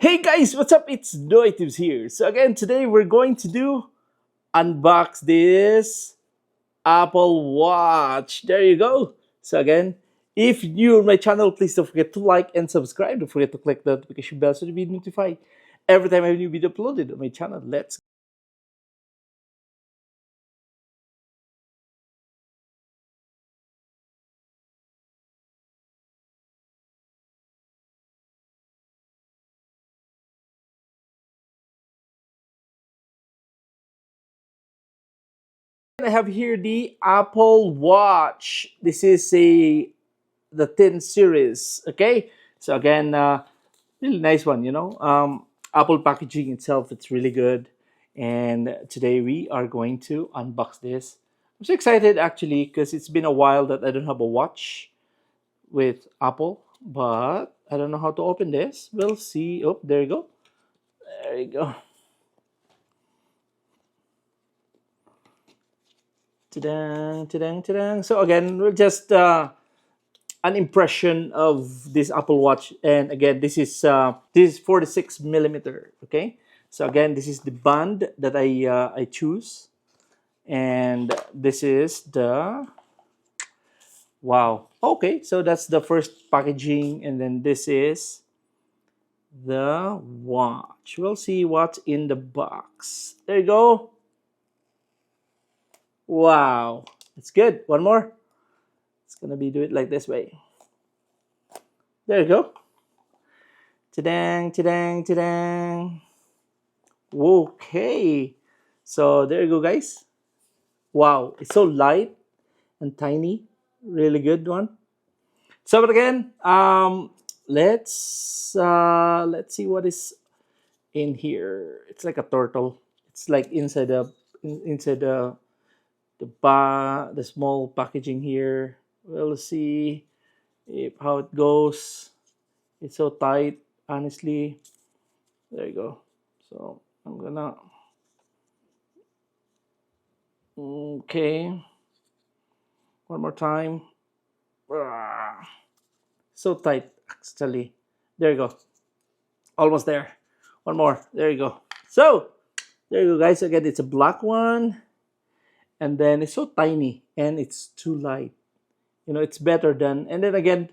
Hey guys, what's up? It's NoyTebs here. So again, today we're going to unbox this Apple Watch. There you go. So again, if you're my channel, please don't forget to like and subscribe. Don't forget to click the notification bell so to be notified every time I have a new video uploaded on my channel. Let's I have here the Apple Watch. This is the 10 series. Okay. So again, really nice one, Apple packaging itself, it's really good. And today we are going to unbox this. I'm so excited actually because it's been a while that I don't have a watch with Apple, but I don't know how to open this. We'll see. Oh, there you go. There you go. Ta-dang, ta-dang, ta-dang. So again, we'll just an impression of this Apple Watch. And again, this is 46 millimeter. Okay, so again, this is the band that I choose, and this is the wow. Okay, so that's the first packaging, and then this is the watch. We'll see what's in the box. There you go. Wow, it's good. One more. It's gonna be do it like this way. There you go. Ta-dang, ta-dang, ta-dang. Okay. So there you go, guys. Wow, it's so light and tiny. Really good one. So but again, let's see what is in here. It's like a turtle. It's like inside the small packaging here. We'll see if how it goes. It's so tight, honestly. There you go. So I'm gonna okay. One more time. Ah, so tight, actually. There you go. Almost there. One more. There you go. So there you go, guys. Again, it's a black one, and then it's so tiny and it's too light. It's better than. And then again,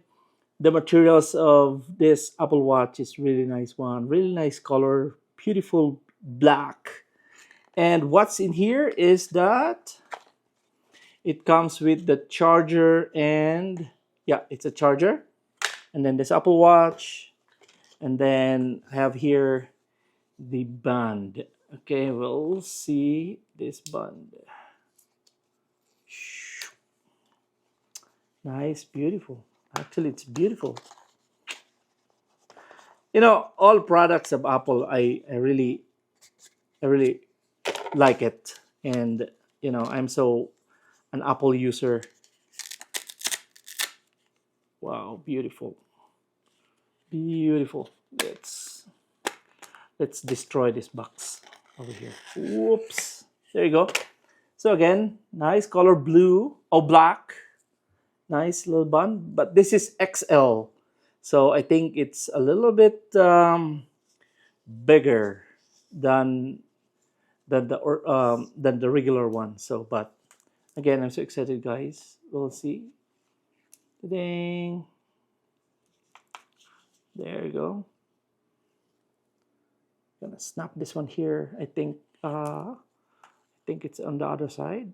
the materials of this Apple Watch is really nice one. Really nice color, beautiful black. And what's in here is that it comes with the charger and yeah, it's a charger. And then this Apple Watch. And then I have here the band. Okay, we'll see this band. Nice, beautiful. Actually, it's beautiful. All products of Apple, I really like it. And, I'm so an Apple user. Wow, beautiful. Beautiful. Let's destroy this box over here. Whoops. There you go. So again, nice color blue or black. Nice little bun. But this is XL. So I think it's a little bit bigger than than the regular one. So, but again, I'm so excited, guys. We'll see. Ding. There you go. Gonna snap this one here. I think it's on the other side.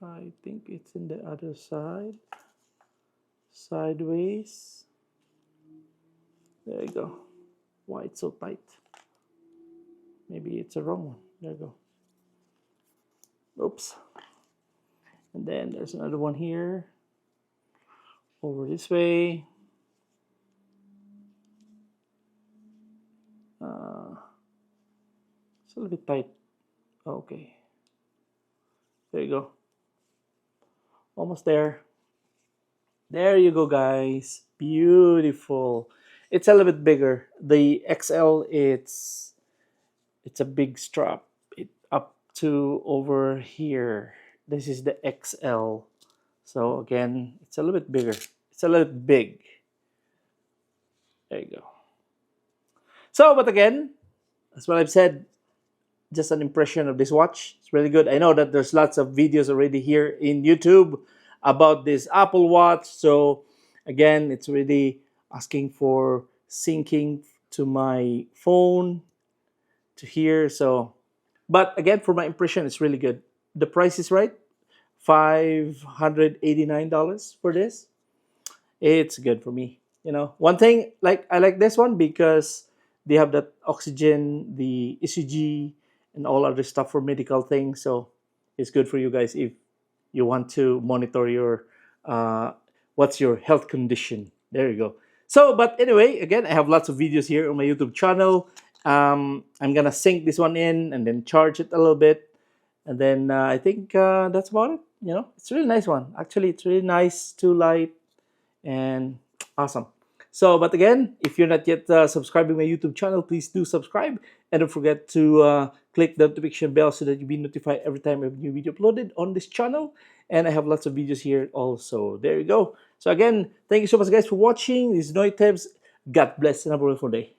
I think it's in the other side. Sideways. There you go. Why it's so tight? Maybe it's a wrong one. There you go. Oops. And then there's another one here. Over this way. It's a little bit tight. Okay. There you go. Almost there. There you go, guys. Beautiful. It's a little bit bigger. The XL, it's a big strap. It up to over here. This is the XL. So again, it's a little bit bigger. It's a little bit big. There you go. So, but again, that's what I've said. Just an impression of this watch. It's really good. I know that there's lots of videos already here in YouTube about this Apple Watch. So, again, it's really asking for syncing to my phone to here. So, but again, for my impression, it's really good. The price is right. $589 for this. It's good for me. One thing, like, I like this one because they have that oxygen, the ECG, and all other stuff for medical things. So it's good for you guys if you want to monitor your what's your health condition. There you go. So, but anyway, again, I have lots of videos here on my YouTube channel. I'm gonna sync this one in and then charge it a little bit, and then I think that's about it. It's a really nice one. Actually, it's really nice, too light, and awesome. So, but again, if you're not yet subscribing my YouTube channel, please do subscribe, and don't forget to click the notification bell so that you'll be notified every time I have a new video uploaded on this channel. And I have lots of videos here also. There you go. So again, thank you so much, guys, for watching. This is NoyTebs. God bless and have a wonderful day.